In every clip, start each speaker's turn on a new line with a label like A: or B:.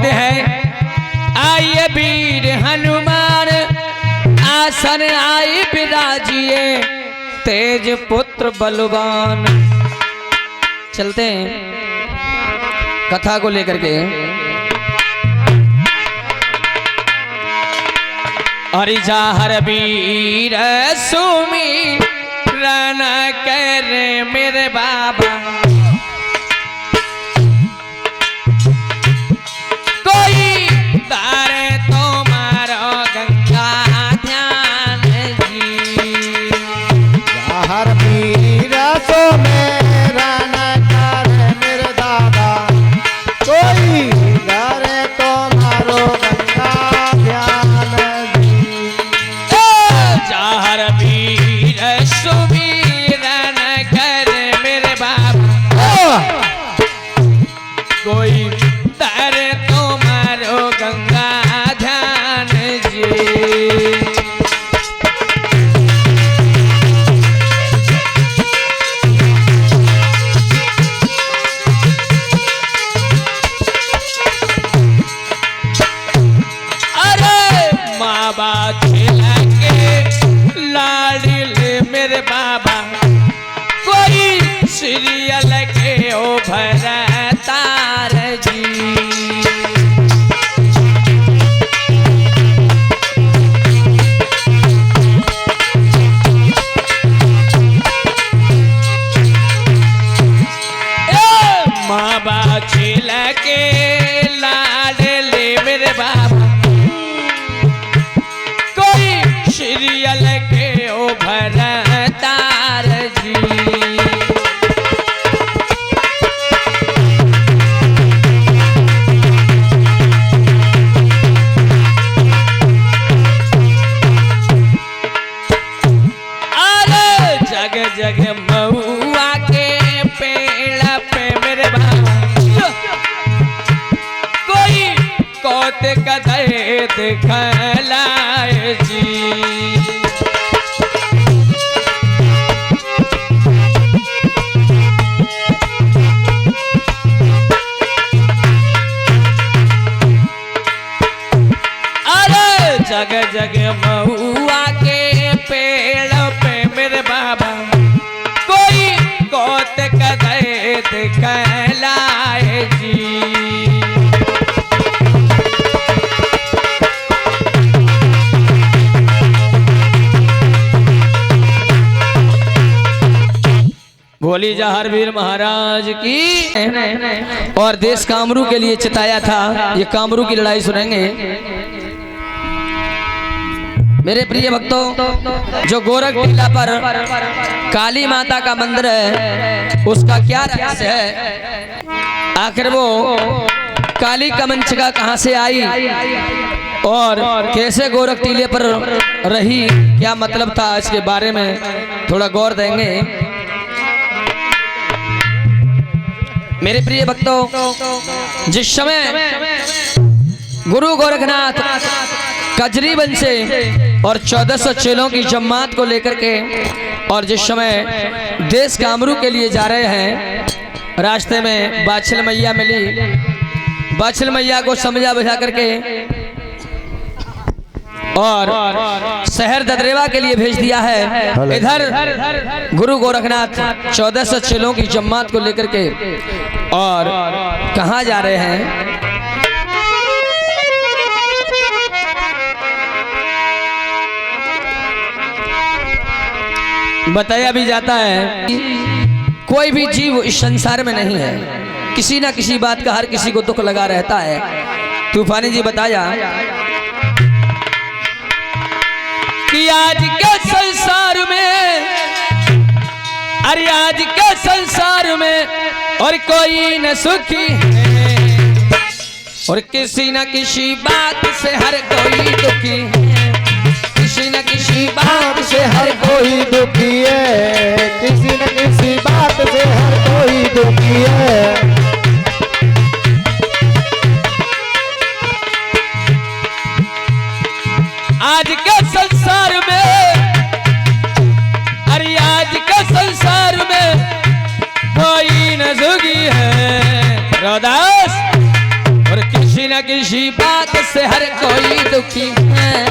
A: होते हैं आइए वीर हनुमान, आसन आई विराजिए, तेज पुत्र बलवान। चलते हैं कथा को लेकर के। हरिजाहर वीर सुमिरन करे मेरे बाबा, कोई तारे तुम्हारो गंगा ध्यान जी।
B: जाहर वीर सुमिरन करे मेरे दादा, कोई तारे तुम्हारो गंगा ध्यान जी।
A: जाहर वीर सुमिरन करे मेरे बाबा, कोई तारे तुम्हारो गंगा ध्यान जी। अरे माँ बाप के लाडिले मेरे बाबा, कोई सीरियल के ओ भरतार जी। माँ बाप के लाडले मेरे बाबा, कोई सीरियल के ओ भरतार जी। अरे जग जग महुआ के पेड़ पे मेरे बाबा, कोई कोते कदे दिखलाए जी। अरे जग जग महुआ के पेड़ पे मेरे बाबा, कोई कोत कदे दिखलाए जी। बोली जहर वीर महाराज की। और देश कामरू के लिए चिताया था, ये कामरू की लड़ाई सुनेंगे मेरे प्रिय भक्तों। जो गोरख टीला पर काली माता का मंदिर है, उसका क्या रहस्य है, आखिर वो काली कमंचिका कहां से आई और कैसे गोरख टीले पर रही, क्या मतलब था, इसके बारे में थोड़ा गौर देंगे मेरे प्रिय भक्तों। जिस समय गुरु गोरखनाथ कजरी बन से और 1400 चेलों की जमात को लेकर के, और जिस समय देश कामरू के लिए जा रहे हैं, रास्ते में बाछल मैया मिली। बाछल मैया को समझा बुझा करके और शहर ददरेवा के लिए भेज दिया है। इधर गुरु गोरखनाथ 1400 चेलों की जमात को लेकर के और कहाँ जा रहे हैं, बताया भी जाता है। कोई भी जीव इस संसार में नहीं है, किसी ना किसी बात का हर किसी को दुख लगा रहता है। तूफानी जी बताया कि आज के संसार में, अरे आज के संसार में और कोई न सुखी है, और किसी न किसी बात से हर कोई दुखी है। किसी न किसी बात से हर
B: कोई दुखी है, किसी न किसी बात से हर कोई दुखी है।
A: आज के संसार में, अरे आज के संसार में कोई न सुखी है रोदास, और किसी न किसी बात से हर कोई दुखी है,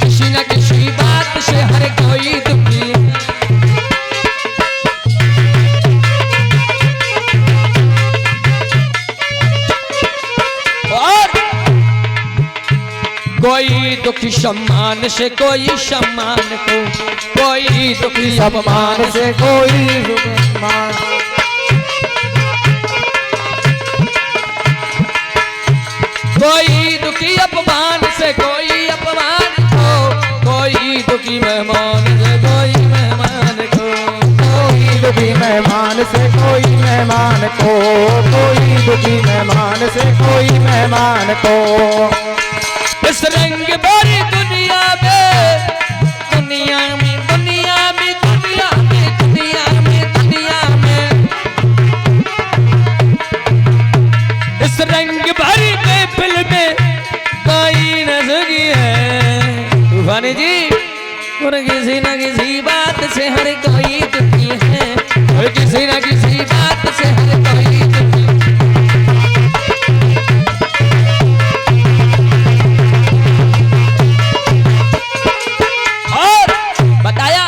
A: किसी न किसी बात से हर कोई दुखी है। और कोई दुखी सम्मान से, कोई सम्मान को, कोई दुखी
B: सम्मान से कोई सम्मान,
A: कोई दुखी अपमान से कोई अपमान को, कोई दुखी मेहमान से कोई मेहमान को,
B: कोई दुखी मेहमान से कोई मेहमान को, कोई दुखी मेहमान से कोई मेहमान को।
A: इस रंग भरी दुनिया में, दुनिया में, दुनिया में, दुनिया में, दुनिया में, दुनिया में, इस रंग भरी महफिल में कोई न सुखी है तूफानी जी। और किसी न किसी बात से हर कोई दुखी है, और किसी न किसी बात से हर कोई दुखी है। और बताया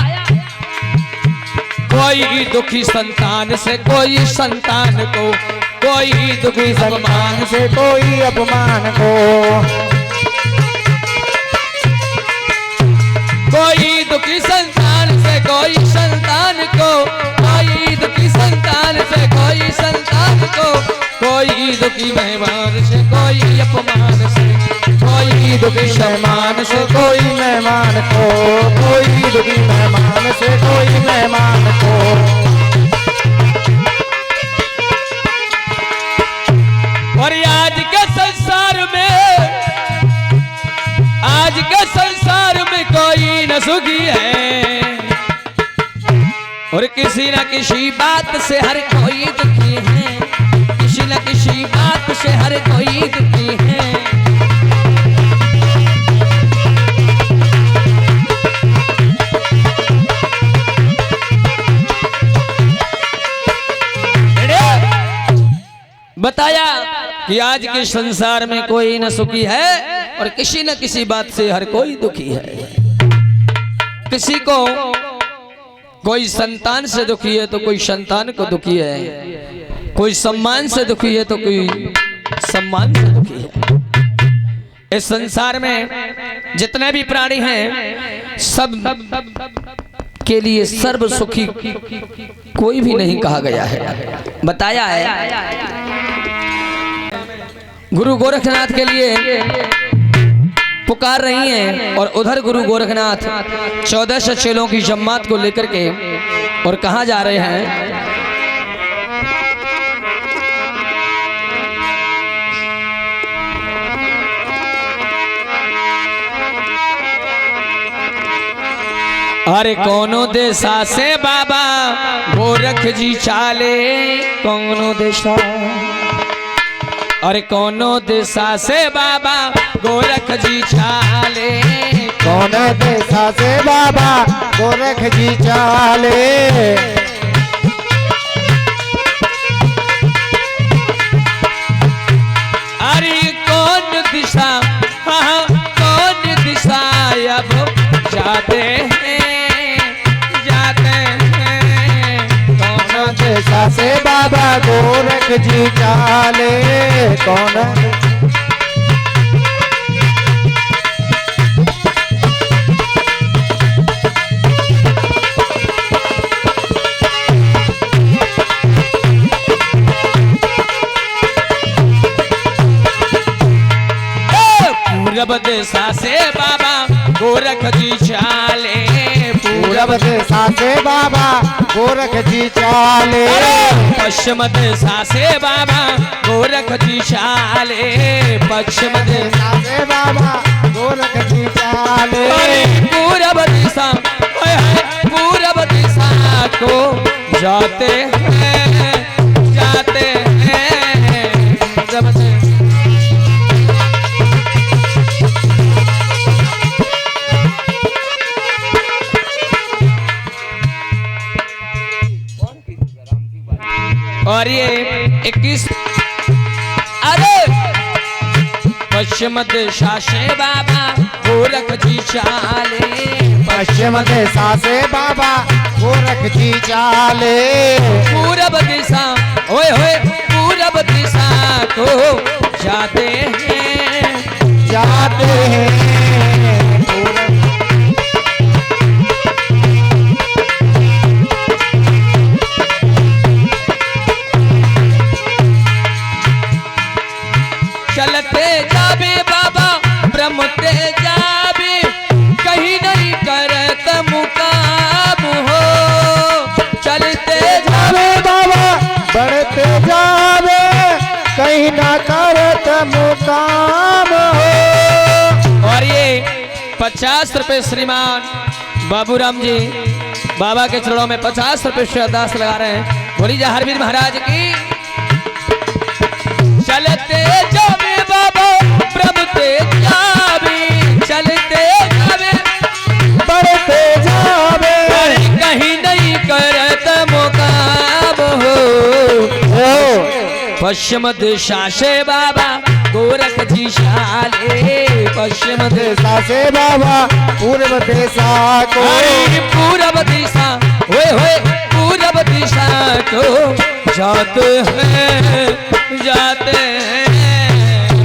A: कोई दुखी संतान से कोई संतान को, कोई दुखी
B: सम्मान से कोई अपमान को,
A: कोई दुखी संतान से कोई संतान को, कोई दुखी संतान से कोई संतान को, कोई दुखी मेहमान से कोई अपमान से, कोई दुखी
B: मेहमान से कोई मेहमान को, कोई दुखी मेहमान से कोई मेहमान को।
A: और आज के संसार में, आज के संसार में कोई न सुखी है, और किसी न किसी बात से हर कोई दुखी है, किसी न किसी बात से हर कोई दुखी है। बताया कि आज के संसार में कोई न सुखी है, और किसी न किसी बात से हर कोई दुखी है। किसी को कोई संतान से दुखी है तो कोई संतान को दुखी है, कोई सम्मान से दुखी है तो कोई सम्मान से दुखी है। इस संसार में जितने भी प्राणी हैं सब के लिए सर्व सुखी कोई भी नहीं कहा गया है। बताया है गुरु गोरखनाथ के लिए पुकार रही हैं, और उधर गुरु गोरखनाथ 1400 चेलों की जमात को लेकर के और कहाँ जा रहे हैं। अरे कोनो देशा से बाबा गोरख जी चाले, कोनो देशा, अरे कोनो देशा से बाबा गोरख जी चाले,
B: कौन देशा से बाबा गोरख जी चाले।
A: अरे कौन दिशा, हाँ कौन दिशा अब जाते हैं, जाते हैं, कौन
B: देशा से बाबा गोरख जी चाले। कौन
A: पूरब दिशा से बाबा गोरख जी चाले,
B: पूरब दिशा से बाबा गोरख जी चाले।
A: पश्चिम दिशा से बाबा गोरख जी चाले, पश्चिम दिशा
B: से बाबा गोरख जी चाले।
A: पूरब दिशा, पूरब दिशा को जाते हैं, जाते हैं जब से। और ये 21, अरे पश्चिम दिशा से बाबा गोरख जी चाले,
B: पश्चिम दिशा से बाबा गोरख जी चाले,
A: पूरब दिशा ओए होए पूरब दिशा को जाते हैं,
B: जाते हैं पूरब।
A: चलते जावे बाबा ब्रह्मते जावे, कहीं नहीं करत मुकाम हो, चलते
B: जावे बाबा बढ़ते जावे, कहीं ना करत मुकाम हो।
A: और ये 50 रुपए श्रीमान बाबूराम जी बाबा के चरणों में 50 रुपए से अरदास लगा रहे हैं। बोली जा हरवीर महाराज की। चलते जावे बाबा प्रभुते जावे, चलते जावे
B: बढ़ते जावे,
A: कहीं नहीं करत मुकाम हो, पश्चिम दिशा से बाबा गोरख जी चाले, पश्चिम
B: दिशा से बाबा पूर्व दिशा को,
A: पूरब दिशा होए पूरब दिशा को जाते हैं, जाते हैं।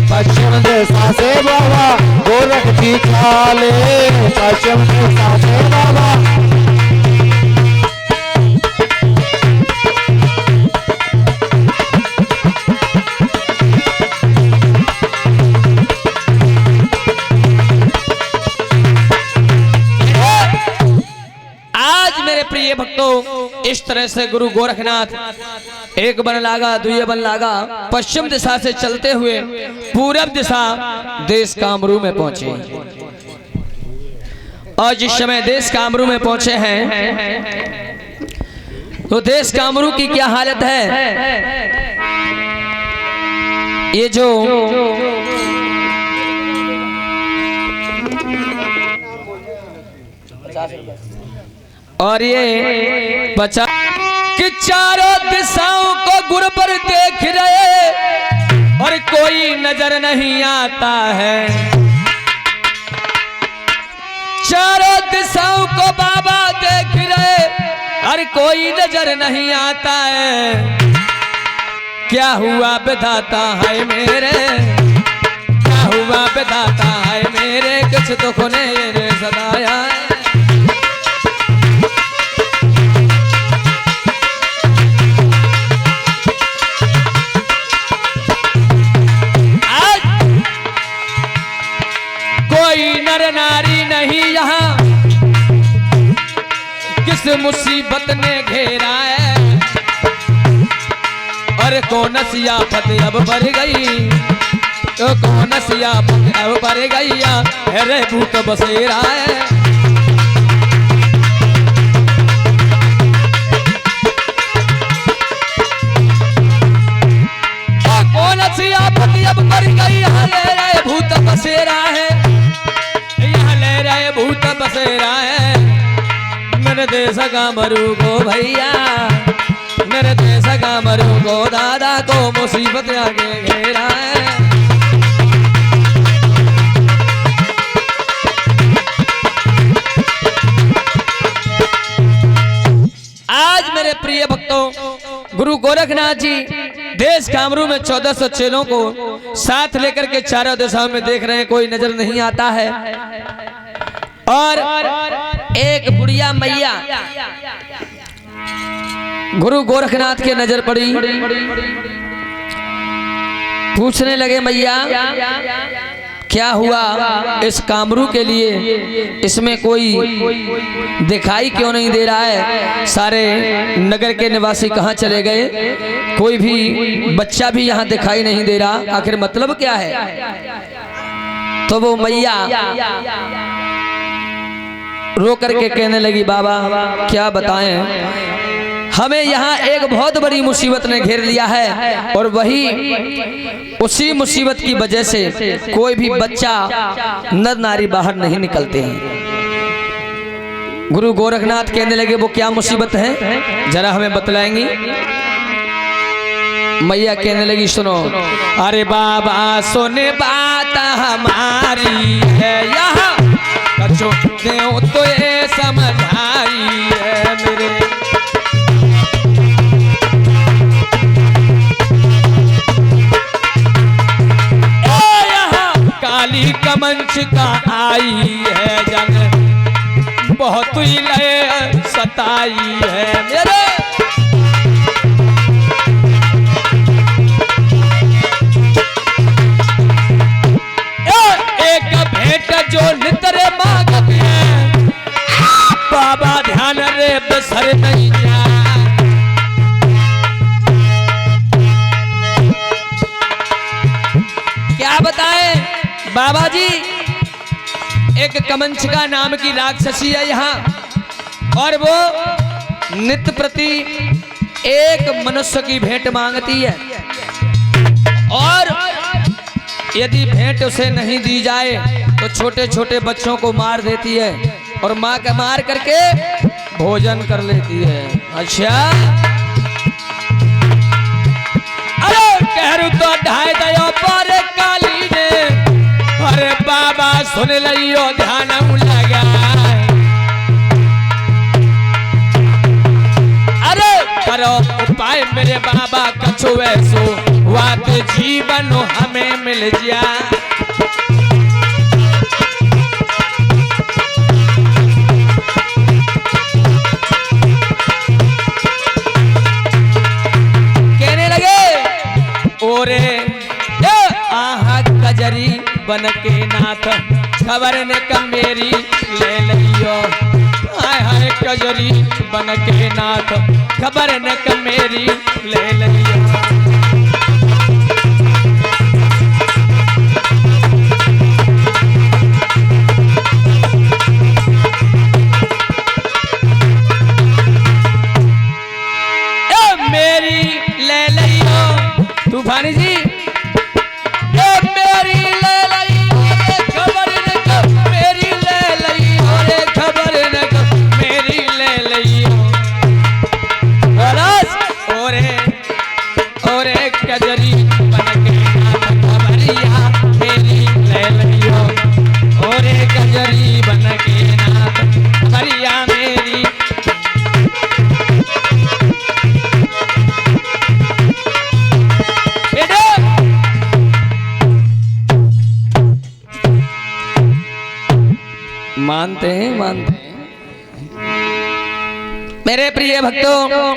B: पश्चिम दिशा से बाबा गोरख जी चाले, पश्चिम दिशा से बाबा।
A: आज मेरे प्रिय भक्तों इस तरह से गुरु गोरखनाथ एक बन लागा दुए बन लागा पश्चिम दिशा से चलते हुए पूरब दिशा देश कामरू में पहुंचे, और जिस समय देश कामरू में पहुंचे हैं तो देश कामरू की क्या हालत है। ये जो और ये बचा कि चारों दिशाओं को गुरु पर देख रहे और कोई नजर नहीं आता है, चारों दिशाओं को बाबा देख रहे और कोई नजर नहीं आता है। क्या हुआ विधाता है मेरे, क्या हुआ विधाता है मेरे, कुछ दुख ने सताया है। नर नारी नहीं यहाँ, किस मुसीबत ने घेरा है, और कौन सी आफत अब बढ़ गई, तो कौन सी आफत अब बढ़ गई, अरे भूत बसेरा है। कौन सी आफत अब बढ़ गई, अरे भूत बसेरा है, भूत बसेरा है। मेरे देश का मरू को भैया, मेरे देश का मरू को दादा को मुसीबत आगे घेरा है। आज मेरे प्रिय भक्तों गुरु गोरखनाथ जी देश कामरू में 1400 चेलों को साथ लेकर के चारों दिशाओं में देख रहे हैं, कोई नजर नहीं आता है। और एक बुढ़िया मैया गुरु गोरखनाथ के नजर पड़ी, पूछने लगे मैया क्या हुआ इस कामरू के लिए, इसमें कोई दिखाई क्यों नहीं दे रहा है, सारे नगर के निवासी कहाँ चले गए, कोई भी बच्चा भी यहाँ दिखाई नहीं दे रहा, आखिर मतलब क्या है। तो वो मैया रो करके कहने लगी बाबा क्या बताएं, हमें यहाँ एक बहुत बड़ी मुसीबत ने घेर लिया है, और वही उसी मुसीबत की वजह से कोई भी बच्चा नर नारी बाहर नहीं निकलते हैं। गुरु गोरखनाथ कहने लगे वो क्या मुसीबत है, जरा हमें बतलाएंगी। मैया कहने लगी सुनो, अरे बाबा सुने बात हमारी है, यहाँ कछो देओ तो ये समझाई है मेरे। काली कमंच का आई है जंग, बहुत ही लय सताई है मेरे। एक भेंट जो नितरे मांगते हैं, बाबा ध्यान रे बसर नहीं जा। क्या बताएं बाबा जी, एक कमंचिका नाम की राक्षसी है यहाँ, और वो नित्य प्रति एक मनुष्य की भेंट मांगती है, और यदि भेंट उसे नहीं दी जाए तो छोटे छोटे बच्चों को मार देती है और माँ का मार करके भोजन कर लेती है। अच्छा, अरे कहरु तो ढाई दयो पर काली ने, अरे बाबा सुन लियो ध्यान लगा। अरे करो उपाय मेरे बाबा कछु ऐसो, वात जीवन हमें मिल जा। कहने लगे ओरे आहा कजरी बन के नाथ, खबर ने कम मेरी ले लियो। हाय हाय कजरी बन के नाथ, खबर ने कम मेरी ले लियो। मेरी ले लियो तूफानी जी, मेरी ले लियो खबर न कर, मेरी ले लियो रे खबर न कर, मेरी ले लियो। ओरे ओरे कजरी बन के खबरिया मेरी ले लियो, ओरे कजरी बन के नाथ खबरिया मेरी। मानते हैं मेरे प्रिय भक्तों।